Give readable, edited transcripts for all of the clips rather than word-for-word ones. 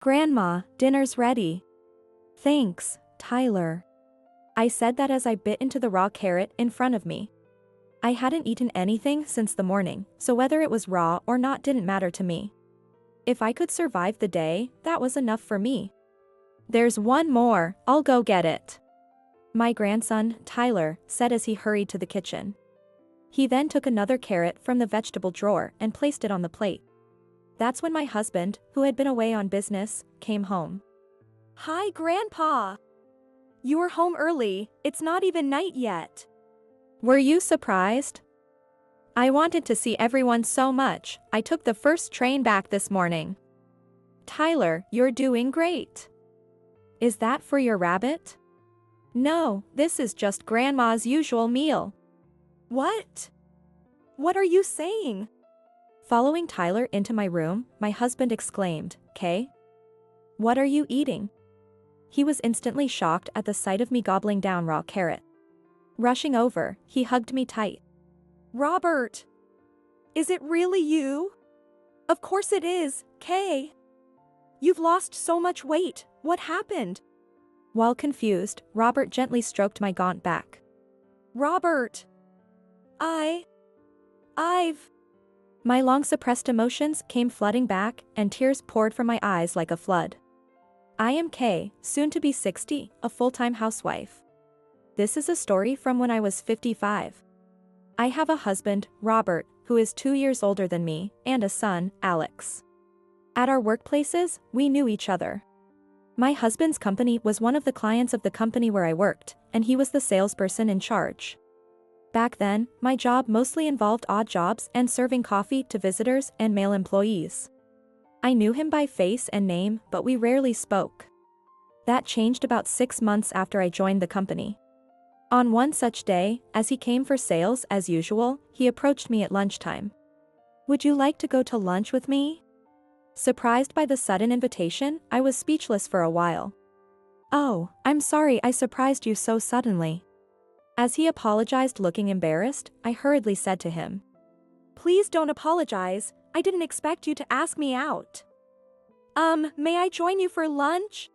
Grandma, dinner's ready. Thanks, Tyler. I said that as I bit into the raw carrot in front of me. I hadn't eaten anything since the morning, so whether it was raw or not didn't matter to me. If I could survive the day, that was enough for me. There's one more, I'll go get it. My grandson, Tyler, said as he hurried to the kitchen. He then took another carrot from the vegetable drawer and placed it on the plate. That's when my husband, who had been away on business, came home. Hi, Grandpa. You were home early, it's not even night yet. Were you surprised? I wanted to see everyone so much, I took the first train back this morning. Tyler, you're doing great. Is that for your rabbit? No, this is just Grandma's usual meal. What? What are you saying? Following Tyler into my room, my husband exclaimed, "Kay? What are you eating?" He was instantly shocked at the sight of me gobbling down raw carrot. Rushing over, he hugged me tight. Robert! Is it really you? Of course it is, Kay. You've lost so much weight, what happened? While confused, Robert gently stroked my gaunt back. Robert! I've... My long-suppressed emotions came flooding back, and tears poured from my eyes like a flood. I am Kay, soon to be 60, a full-time housewife. This is a story from when I was 55. I have a husband, Robert, who is 2 years older than me, and a son, Alex. At our workplaces, we knew each other. My husband's company was one of the clients of the company where I worked, and he was the salesperson in charge. Back then, my job mostly involved odd jobs and serving coffee to visitors and male employees. I knew him by face and name, but we rarely spoke. That changed about 6 months after I joined the company. On one such day, as he came for sales as usual, he approached me at lunchtime. Would you like to go to lunch with me? Surprised by the sudden invitation, I was speechless for a while. Oh, I'm sorry I surprised you so suddenly. As he apologized looking embarrassed, I hurriedly said to him. Please don't apologize, I didn't expect you to ask me out. May I join you for lunch?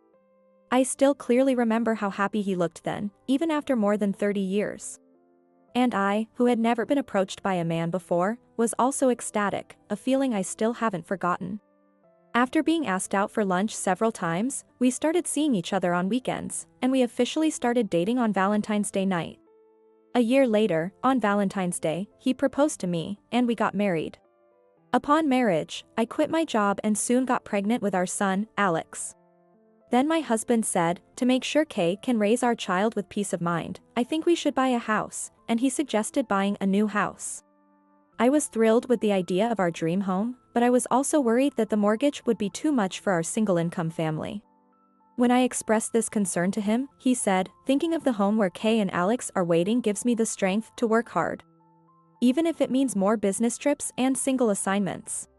I still clearly remember how happy he looked then, even after more than 30 years. And I, who had never been approached by a man before, was also ecstatic, a feeling I still haven't forgotten. After being asked out for lunch several times, we started seeing each other on weekends, and we officially started dating on Valentine's Day night. A year later, on Valentine's Day, he proposed to me, and we got married. Upon marriage, I quit my job and soon got pregnant with our son, Alex. Then my husband said, to make sure Kay can raise our child with peace of mind, I think we should buy a house, and he suggested buying a new house. I was thrilled with the idea of our dream home, but I was also worried that the mortgage would be too much for our single-income family. When I expressed this concern to him, he said, thinking of the home where Kay and Alex are waiting gives me the strength to work hard. Even if it means more business trips and single assignments.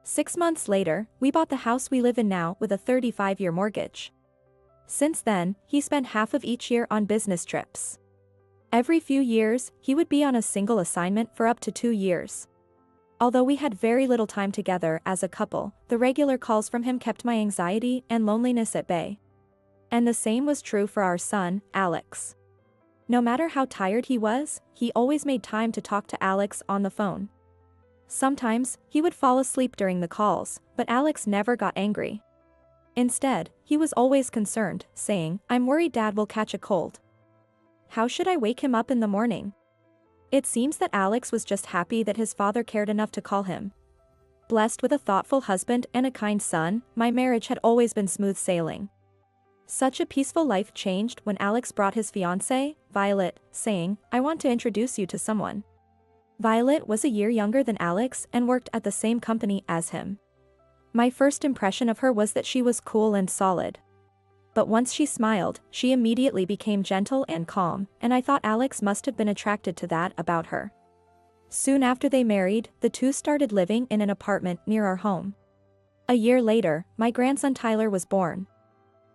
6 months later, we bought the house we live in now with a 35-year mortgage. Since then, he spent half of each year on business trips. Every few years, he would be on a single assignment for up to 2 years. Although we had very little time together as a couple, the regular calls from him kept my anxiety and loneliness at bay. And the same was true for our son, Alex. No matter how tired he was, he always made time to talk to Alex on the phone. Sometimes, he would fall asleep during the calls, but Alex never got angry. Instead, he was always concerned, saying, I'm worried Dad will catch a cold. How should I wake him up in the morning? It seems that Alex was just happy that his father cared enough to call him. Blessed with a thoughtful husband and a kind son, my marriage had always been smooth sailing. Such a peaceful life changed when Alex brought his fiancée, Violet, saying, I want to introduce you to someone. Violet was a year younger than Alex and worked at the same company as him. My first impression of her was that she was cool and solid. But once she smiled, she immediately became gentle and calm, and I thought Alex must have been attracted to that about her. Soon after they married, the two started living in an apartment near our home. A year later, my grandson Tyler was born.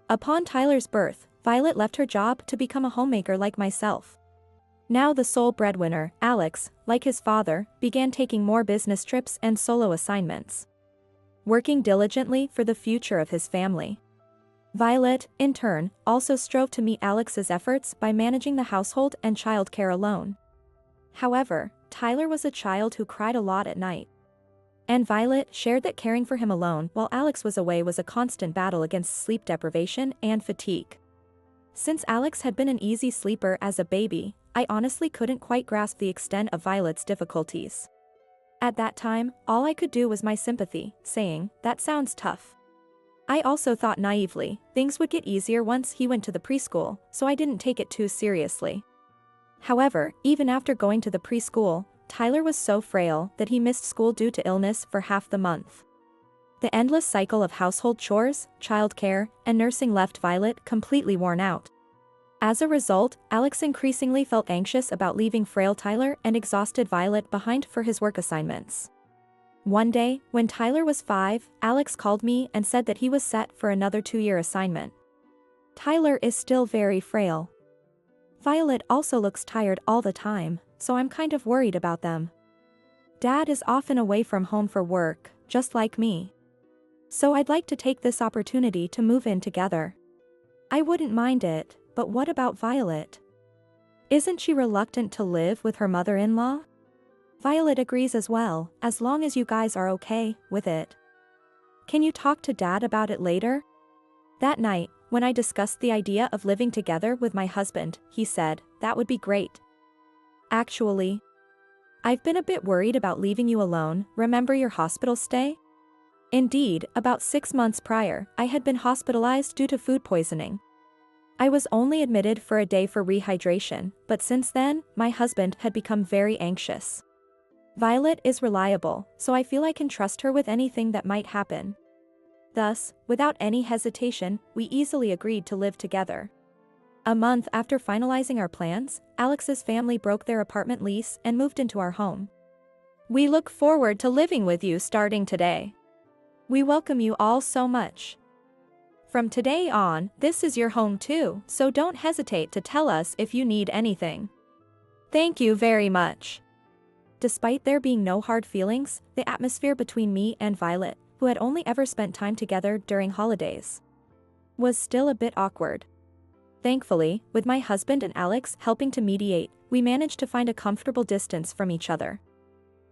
Upon Tyler's birth, Violet left her job to become a homemaker like myself. Now the sole breadwinner, Alex, like his father, began taking more business trips and solo assignments. working diligently for the future of his family. Violet, in turn, also strove to meet Alex's efforts by managing the household and childcare alone. However, Tyler was a child who cried a lot at night. And Violet shared that caring for him alone while Alex was away was a constant battle against sleep deprivation and fatigue. Since Alex had been an easy sleeper as a baby, I honestly couldn't quite grasp the extent of Violet's difficulties. At that time, all I could do was my sympathy, saying, "That sounds tough." I also thought naively, things would get easier once he went to the preschool, so I didn't take it too seriously. However, even after going to the preschool, Tyler was so frail that he missed school due to illness for half the month. The endless cycle of household chores, childcare, and nursing left Violet completely worn out. As a result, Alex increasingly felt anxious about leaving frail Tyler and exhausted Violet behind for his work assignments. One day, when Tyler was 5, Alex called me and said that he was set for another 2-year assignment. Tyler is still very frail. Violet also looks tired all the time, so I'm kind of worried about them. Dad is often away from home for work, just like me. So I'd like to take this opportunity to move in together. I wouldn't mind it, but what about Violet? Isn't she reluctant to live with her mother-in-law? Violet agrees as well, as long as you guys are okay with it. Can you talk to Dad about it later? That night, when I discussed the idea of living together with my husband, he said, "That would be great. Actually, I've been a bit worried about leaving you alone. Remember your hospital stay?" Indeed, about 6 months prior, I had been hospitalized due to food poisoning. I was only admitted for a day for rehydration, but since then, my husband had become very anxious. Violet is reliable, so I feel I can trust her with anything that might happen. Thus, without any hesitation, we easily agreed to live together. A month after finalizing our plans, Alex's family broke their apartment lease and moved into our home. "We look forward to living with you starting today. We welcome you all so much. From today on, this is your home too, so don't hesitate to tell us if you need anything. Thank you very much." Despite there being no hard feelings, the atmosphere between me and Violet, who had only ever spent time together during holidays, was still a bit awkward. Thankfully, with my husband and Alex helping to mediate, we managed to find a comfortable distance from each other.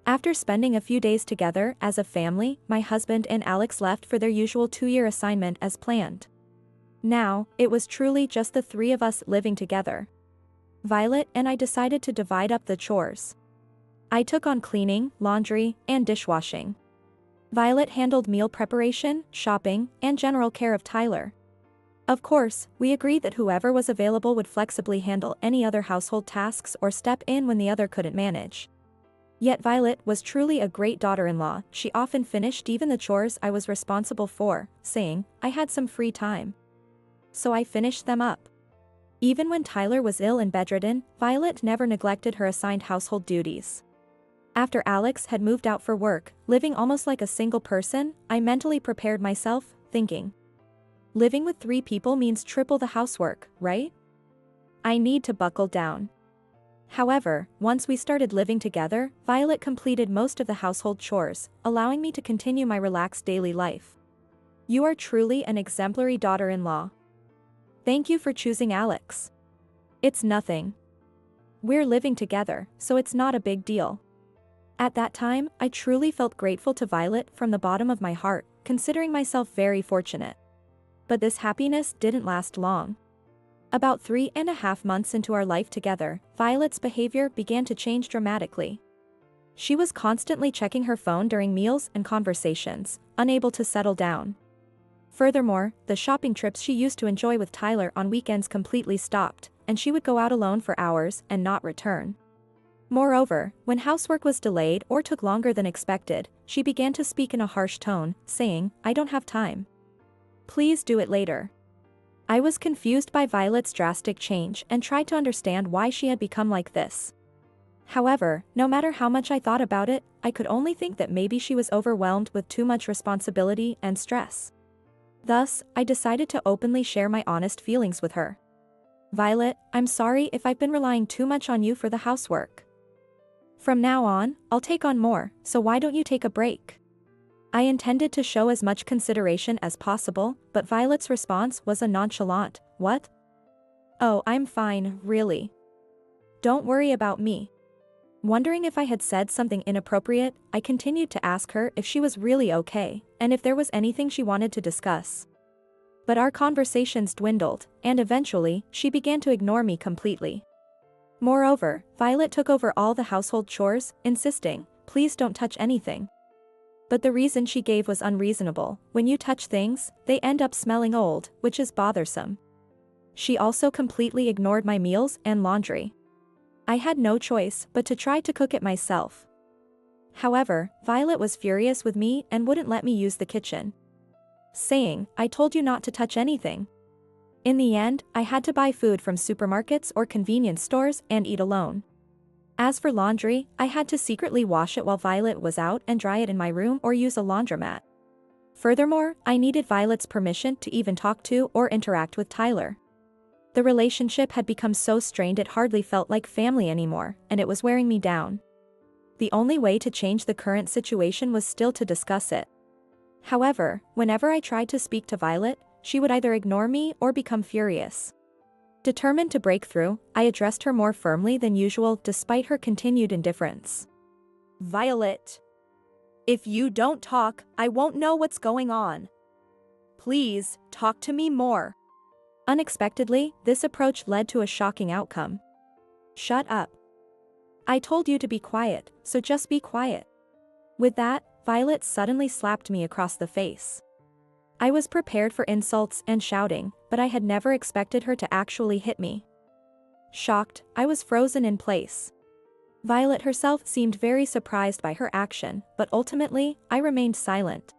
After spending a few days together as a family, my husband and Alex left for their usual 2-year assignment as planned. Now, it was truly just the 3 of us living together. Violet and I decided to divide up the chores. I took on cleaning, laundry, and dishwashing. Violet handled meal preparation, shopping, and general care of Tyler. Of course, we agreed that whoever was available would flexibly handle any other household tasks or step in when the other couldn't manage. Yet Violet was truly a great daughter-in-law. She often finished even the chores I was responsible for, saying, "I had some free time, so I finished them up." Even when Tyler was ill and bedridden, Violet never neglected her assigned household duties. After Alex had moved out for work, living almost like a single person, I mentally prepared myself, thinking, living with 3 people means triple the housework, right? I need to buckle down. However, once we started living together, Violet completed most of the household chores, allowing me to continue my relaxed daily life. You are truly an exemplary daughter-in-law. Thank you for choosing Alex. It's nothing. We're living together, so it's not a big deal. At that time, I truly felt grateful to Violet from the bottom of my heart, considering myself very fortunate. But this happiness didn't last long. About 3.5 months into our life together, Violet's behavior began to change dramatically. She was constantly checking her phone during meals and conversations, unable to settle down. Furthermore, the shopping trips she used to enjoy with Tyler on weekends completely stopped, and she would go out alone for hours and not return. Moreover, when housework was delayed or took longer than expected, she began to speak in a harsh tone, saying, "I don't have time. Please do it later." I was confused by Violet's drastic change and tried to understand why she had become like this. However, no matter how much I thought about it, I could only think that maybe she was overwhelmed with too much responsibility and stress. Thus, I decided to openly share my honest feelings with her. "Violet, I'm sorry if I've been relying too much on you for the housework. From now on, I'll take on more, so why don't you take a break? I intended to show as much consideration as possible, but Violet's response was a nonchalant, "What? Oh, I'm fine, really. Don't worry about me." Wondering if I had said something inappropriate, I continued to ask her if she was really okay, and if there was anything she wanted to discuss. But our conversations dwindled, and eventually, she began to ignore me completely. Moreover, Violet took over all the household chores, insisting, "Please don't touch anything." But the reason she gave was unreasonable. When you touch things, they end up smelling old, which is bothersome. She also completely ignored my meals and laundry. I had no choice but to try to cook it myself. However, Violet was furious with me and wouldn't let me use the kitchen, saying, "I told you not to touch anything." In the end, I had to buy food from supermarkets or convenience stores and eat alone. As for laundry, I had to secretly wash it while Violet was out and dry it in my room or use a laundromat. Furthermore, I needed Violet's permission to even talk to or interact with Tyler. The relationship had become so strained it hardly felt like family anymore, and it was wearing me down. The only way to change the current situation was still to discuss it. However, whenever I tried to speak to Violet, she would either ignore me or become furious. Determined to break through, I addressed her more firmly than usual despite her continued indifference. "Violet, if you don't talk, I won't know what's going on. Please, talk to me more." Unexpectedly, this approach led to a shocking outcome. "Shut up. I told you to be quiet, so just be quiet." With that, Violet suddenly slapped me across the face. I was prepared for insults and shouting, but I had never expected her to actually hit me. Shocked, I was frozen in place. Violet herself seemed very surprised by her action, but ultimately, I remained silent.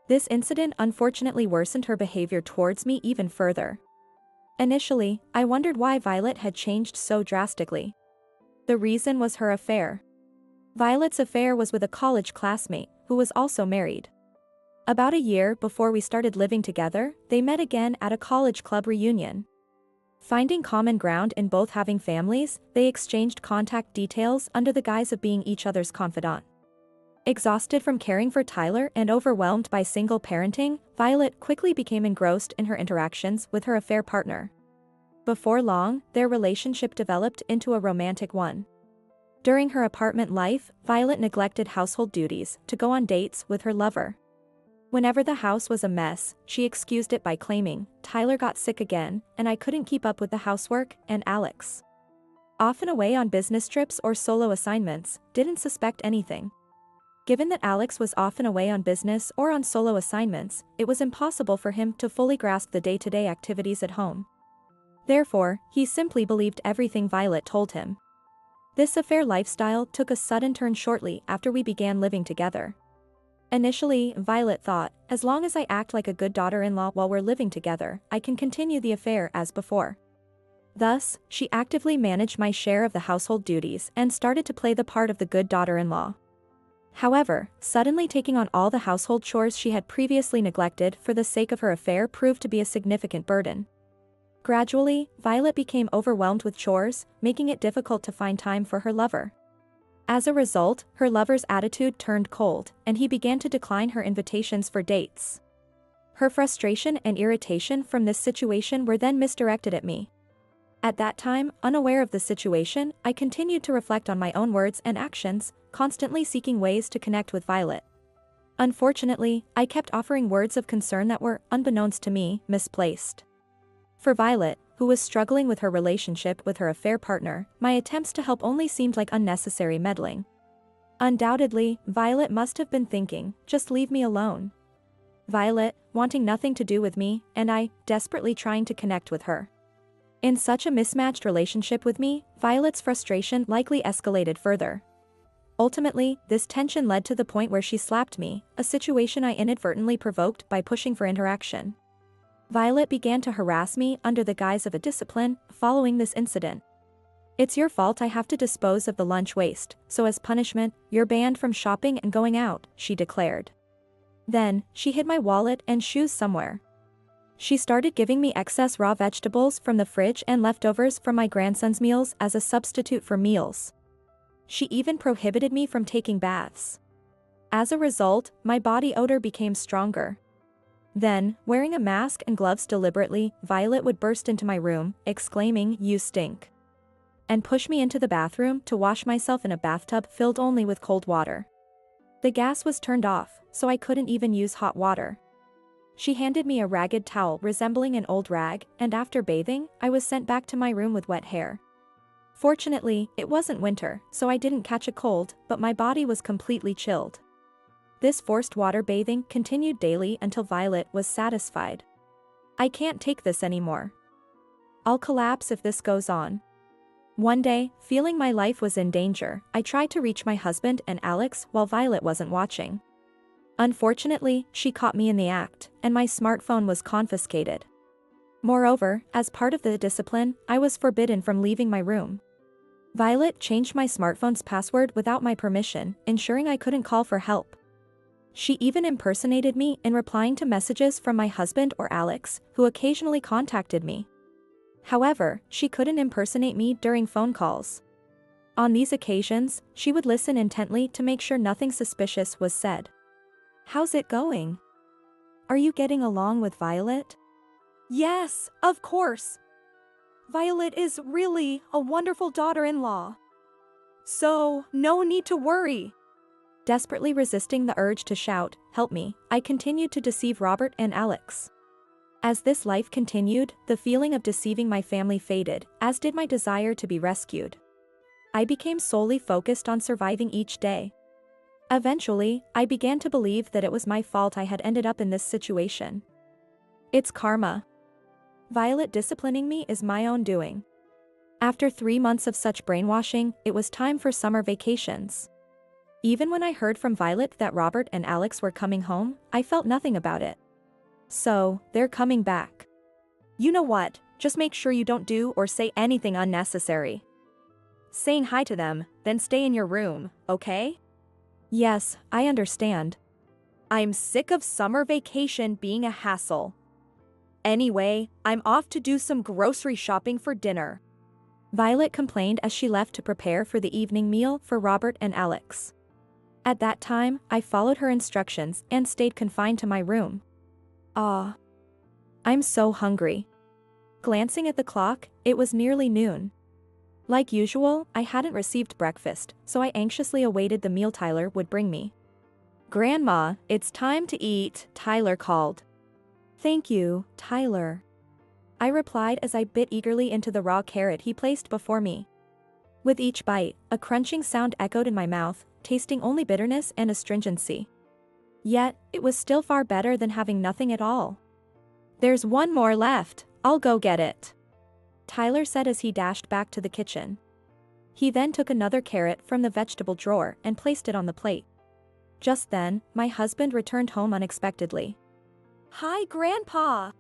This incident unfortunately worsened her behavior towards me even further. Initially, I wondered why Violet had changed so drastically. The reason was her affair. Violet's affair was with a college classmate, who was also married. About a year before we started living together, they met again at a college club reunion. Finding common ground in both having families, they exchanged contact details under the guise of being each other's confidant. Exhausted from caring for Tyler and overwhelmed by single parenting, Violet quickly became engrossed in her interactions with her affair partner. Before long, their relationship developed into a romantic one. During her apartment life, Violet neglected household duties to go on dates with her lover. Whenever the house was a mess, she excused it by claiming, "Tyler got sick again, and I couldn't keep up with the housework," and Alex, often away on business trips or solo assignments, didn't suspect anything. Given that Alex was often away on business or on solo assignments, it was impossible for him to fully grasp the day-to-day activities at home. Therefore, he simply believed everything Violet told him. This affair lifestyle took a sudden turn shortly after we began living together. Initially, Violet thought, as long as I act like a good daughter-in-law while we're living together, I can continue the affair as before. Thus, she actively managed my share of the household duties and started to play the part of the good daughter-in-law. However, suddenly taking on all the household chores she had previously neglected for the sake of her affair proved to be a significant burden. Gradually, Violet became overwhelmed with chores, making it difficult to find time for her lover. As a result, her lover's attitude turned cold, and he began to decline her invitations for dates. Her frustration and irritation from this situation were then misdirected at me. At that time, unaware of the situation, I continued to reflect on my own words and actions, constantly seeking ways to connect with Violet. Unfortunately, I kept offering words of concern that were, unbeknownst to me, misplaced. For Violet, who was struggling with her relationship with her affair partner, my attempts to help only seemed like unnecessary meddling. Undoubtedly, Violet must have been thinking, "Just leave me alone." Violet, wanting nothing to do with me, and I, desperately trying to connect with her. In such a mismatched relationship with me, Violet's frustration likely escalated further. Ultimately, this tension led to the point where she slapped me, a situation I inadvertently provoked by pushing for interaction. Violet began to harass me under the guise of a discipline following this incident. "It's your fault I have to dispose of the lunch waste, so as punishment, you're banned from shopping and going out," she declared. Then, she hid my wallet and shoes somewhere. She started giving me excess raw vegetables from the fridge and leftovers from my grandson's meals as a substitute for meals. She even prohibited me from taking baths. As a result, my body odor became stronger. Then, wearing a mask and gloves deliberately, Violet would burst into my room, exclaiming, "You stink," and push me into the bathroom to wash myself in a bathtub filled only with cold water. The gas was turned off, so I couldn't even use hot water. She handed me a ragged towel resembling an old rag, and after bathing, I was sent back to my room with wet hair. Fortunately, it wasn't winter, so I didn't catch a cold, but my body was completely chilled. This forced water bathing continued daily until Violet was satisfied. "I can't take this anymore. I'll collapse if this goes on." One day, feeling my life was in danger, I tried to reach my husband and Alex while Violet wasn't watching. Unfortunately, she caught me in the act, and my smartphone was confiscated. Moreover, as part of the discipline, I was forbidden from leaving my room. Violet changed my smartphone's password without my permission, ensuring I couldn't call for help. She even impersonated me in replying to messages from my husband or Alex, who occasionally contacted me. However, she couldn't impersonate me during phone calls. On these occasions, she would listen intently to make sure nothing suspicious was said. "How's it going? Are you getting along with Violet?" "Yes, of course. Violet is really a wonderful daughter-in-law. So, no need to worry." Desperately resisting the urge to shout, "Help me," I continued to deceive Robert and Alex. As this life continued, the feeling of deceiving my family faded, as did my desire to be rescued. I became solely focused on surviving each day. Eventually, I began to believe that it was my fault I had ended up in this situation. It's karma. Violet disciplining me is my own doing. After 3 months of such brainwashing, it was time for summer vacations. Even when I heard from Violet that Robert and Alex were coming home, I felt nothing about it. So, they're coming back. You know what, just make sure you don't do or say anything unnecessary. Saying hi to them, then stay in your room, okay? Yes, I understand. I'm sick of summer vacation being a hassle. Anyway, I'm off to do some grocery shopping for dinner. Violet complained as she left to prepare for the evening meal for Robert and Alex. At that time, I followed her instructions and stayed confined to my room. I'm so hungry. Glancing at the clock, it was nearly noon. Like usual, I hadn't received breakfast, so I anxiously awaited the meal Tyler would bring me. "Grandma, it's time to eat," Tyler called. "Thank you, Tyler," I replied as I bit eagerly into the raw carrot he placed before me. With each bite, a crunching sound echoed in my mouth, tasting only bitterness and astringency. Yet, it was still far better than having nothing at all. "There's one more left, I'll go get it," Tyler said as he dashed back to the kitchen. He then took another carrot from the vegetable drawer and placed it on the plate. Just then, my husband returned home unexpectedly. "Hi, Grandpa!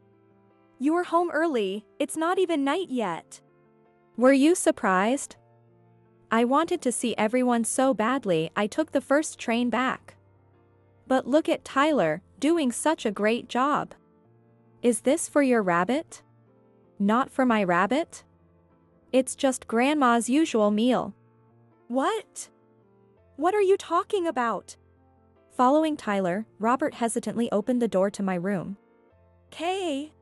You were home early, it's not even night yet." "Were you surprised? I wanted to see everyone so badly I took the first train back. But look at Tyler, doing such a great job. Is this for your rabbit?" "Not for my rabbit. It's just Grandma's usual meal." "What? What are you talking about?" Following Tyler, Robert hesitantly opened the door to my room. "Kay,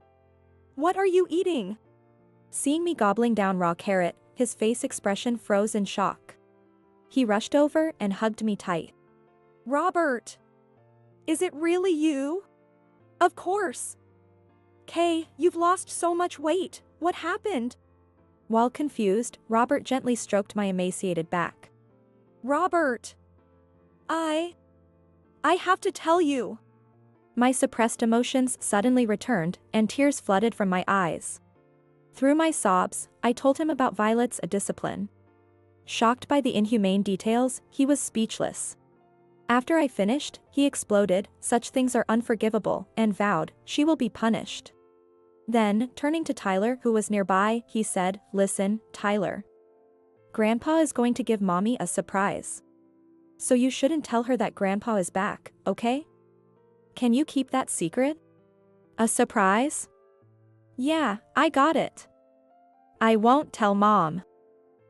what are you eating?" Seeing me gobbling down raw carrot, his face expression froze in shock. He rushed over and hugged me tight. "Robert! Is it really you?" "Of course." "Kay, you've lost so much weight, what happened?" While confused, Robert gently stroked my emaciated back. "Robert! I have to tell you." My suppressed emotions suddenly returned, and tears flooded from my eyes. Through my sobs, I told him about Violet's discipline. Shocked by the inhumane details, he was speechless. After I finished, he exploded, "Such things are unforgivable," and vowed, "She will be punished." Then, turning to Tyler who was nearby, he said, "Listen, Tyler. Grandpa is going to give Mommy a surprise. So you shouldn't tell her that Grandpa is back, okay? Can you keep that secret?" "A surprise?" "Yeah, I got it." "I won't tell Mom,"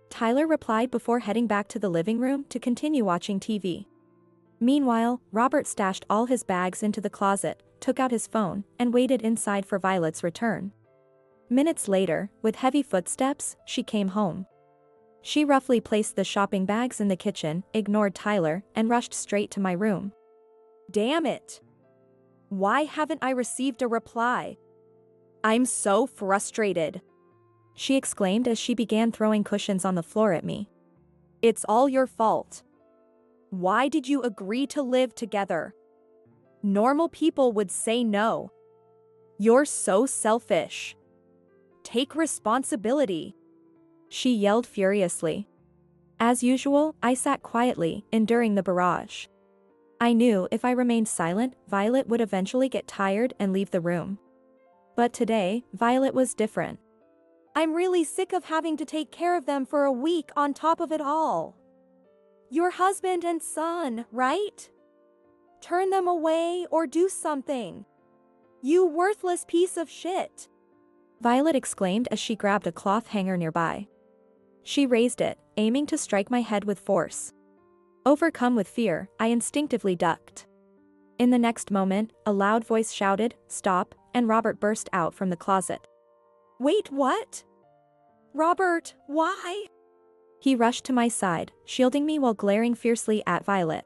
Tyler replied before heading back to the living room to continue watching TV. Meanwhile, Robert stashed all his bags into the closet, took out his phone, and waited inside for Violet's return. Minutes later, with heavy footsteps, she came home. She roughly placed the shopping bags in the kitchen, ignored Tyler, and rushed straight to my room. Damn it! Why haven't I received a reply? I'm so frustrated, she exclaimed as she began throwing cushions on the floor at me. It's all your fault. Why did you agree to live together? Normal people would say no. You're so selfish. Take responsibility, she yelled furiously. As usual, I sat quietly, enduring the barrage. I knew if I remained silent, Violet would eventually get tired and leave the room. But today, Violet was different. I'm really sick of having to take care of them for a week on top of it all. Your husband and son, right? Turn them away or do something. You worthless piece of shit, Violet exclaimed as she grabbed a cloth hanger nearby. She raised it, aiming to strike my head with force. Overcome with fear, I instinctively ducked. In the next moment, a loud voice shouted, "Stop," and Robert burst out from the closet. Wait, what? Robert, why? He rushed to my side, shielding me while glaring fiercely at Violet.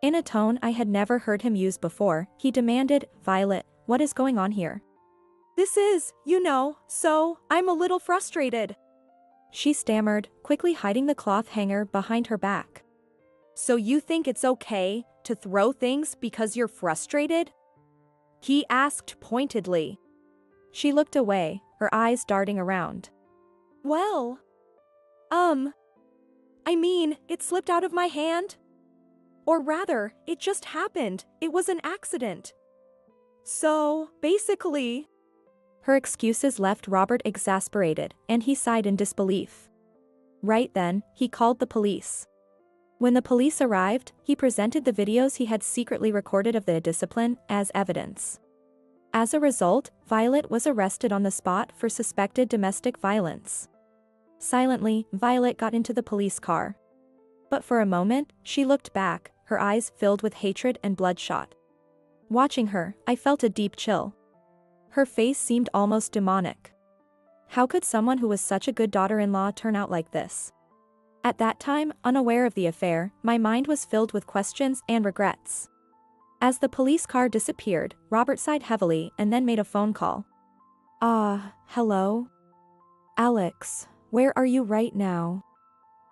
In a tone I had never heard him use before, he demanded, Violet, what is going on here? This is, so, I'm a little frustrated, she stammered, quickly hiding the cloth hanger behind her back. So you think it's okay to throw things because you're frustrated? He asked pointedly. She looked away, her eyes darting around. Well, it slipped out of my hand. Or rather, it just happened, it was an accident. So, basically. Her excuses left Robert exasperated, and he sighed in disbelief. Right then, he called the police. When the police arrived, he presented the videos he had secretly recorded of the discipline as evidence. As a result, Violet was arrested on the spot for suspected domestic violence. Silently, Violet got into the police car. But for a moment, she looked back, her eyes filled with hatred and bloodshot. Watching her, I felt a deep chill. Her face seemed almost demonic. How could someone who was such a good daughter-in-law turn out like this? At that time, unaware of the affair, my mind was filled with questions and regrets. As the police car disappeared, Robert sighed heavily and then made a phone call. Hello? Alex, where are you right now?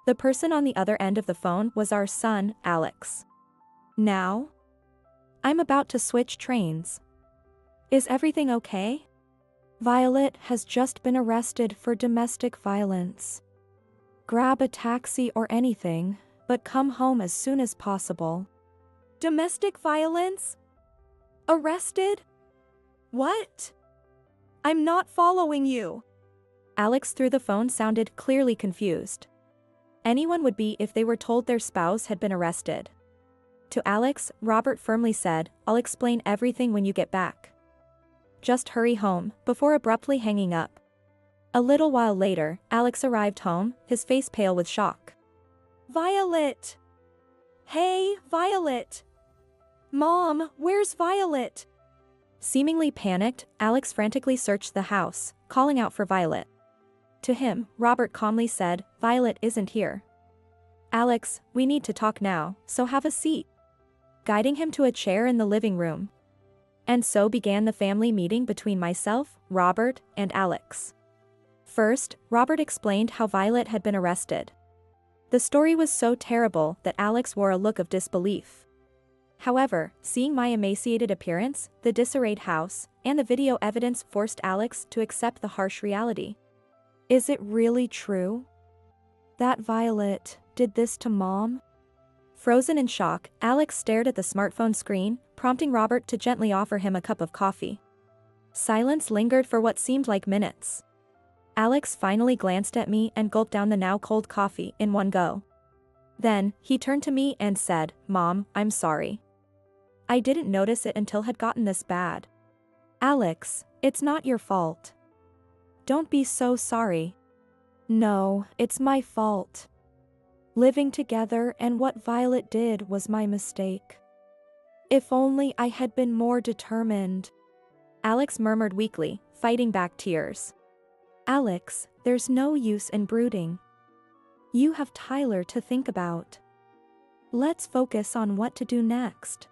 The person on the other end of the phone was our son, Alex. Now? I'm about to switch trains. Is everything okay? Violet has just been arrested for domestic violence. Grab a taxi or anything, but come home as soon as possible. Domestic violence? Arrested? What? I'm not following you. Alex through the phone sounded clearly confused. Anyone would be if they were told their spouse had been arrested. To Alex, Robert firmly said, I'll explain everything when you get back. Just hurry home, before abruptly hanging up. A little while later, Alex arrived home, his face pale with shock. Violet! Hey, Violet! Mom, where's Violet? Seemingly panicked, Alex frantically searched the house, calling out for Violet. To him, Robert calmly said, Violet isn't here. Alex, we need to talk now, so have a seat. Guiding him to a chair in the living room. And so began the family meeting between myself, Robert, and Alex. First, Robert explained how Violet had been arrested. The story was so terrible that Alex wore a look of disbelief. However, seeing my emaciated appearance, the disarrayed house, and the video evidence forced Alex to accept the harsh reality. Is it really true? That Violet did this to Mom? Frozen in shock, Alex stared at the smartphone screen, prompting Robert to gently offer him a cup of coffee. Silence lingered for what seemed like minutes. Alex finally glanced at me and gulped down the now cold coffee in one go. Then, he turned to me and said, Mom, I'm sorry. I didn't notice it until it had gotten this bad. Alex, it's not your fault. Don't be so sorry. No, it's my fault. Living together and what Violet did was my mistake. If only I had been more determined. Alex murmured weakly, fighting back tears. Alex, there's no use in brooding. You have Tyler to think about. Let's focus on what to do next.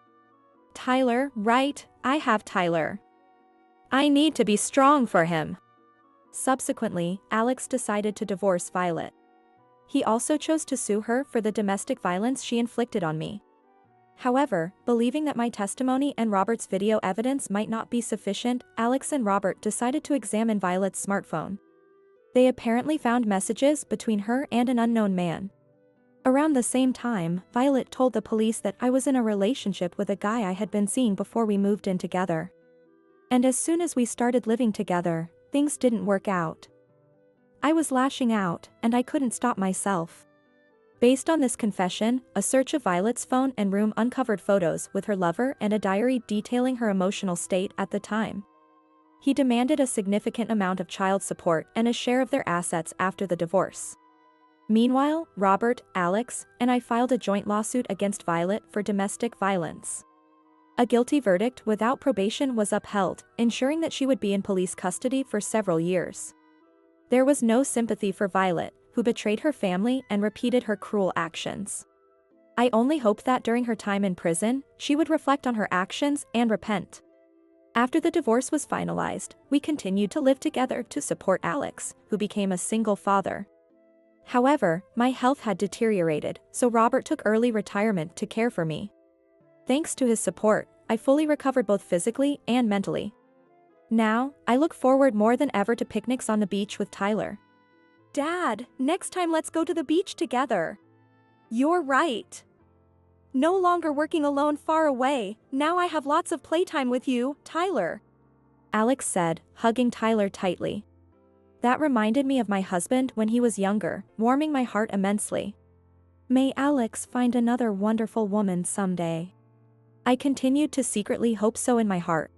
Tyler, right, I have Tyler. I need to be strong for him. Subsequently, Alex decided to divorce Violet. He also chose to sue her for the domestic violence she inflicted on me. However, believing that my testimony and Robert's video evidence might not be sufficient, Alex and Robert decided to examine Violet's smartphone. They apparently found messages between her and an unknown man. Around the same time, Violet told the police that I was in a relationship with a guy I had been seeing before we moved in together. And as soon as we started living together, things didn't work out. I was lashing out, and I couldn't stop myself. Based on this confession, a search of Violet's phone and room uncovered photos with her lover and a diary detailing her emotional state at the time. He demanded a significant amount of child support and a share of their assets after the divorce. Meanwhile, Robert, Alex, and I filed a joint lawsuit against Violet for domestic violence. A guilty verdict without probation was upheld, ensuring that she would be in police custody for several years. There was no sympathy for Violet, who betrayed her family and repeated her cruel actions. I only hoped that during her time in prison, she would reflect on her actions and repent. After the divorce was finalized, we continued to live together to support Alex, who became a single father. However, my health had deteriorated, so Robert took early retirement to care for me. Thanks to his support, I fully recovered both physically and mentally. Now, I look forward more than ever to picnics on the beach with Tyler. Dad, next time let's go to the beach together. You're right. No longer working alone far away, now I have lots of playtime with you, Tyler. Alex said, hugging Tyler tightly. That reminded me of my husband when he was younger, warming my heart immensely. May Alex find another wonderful woman someday. I continued to secretly hope so in my heart.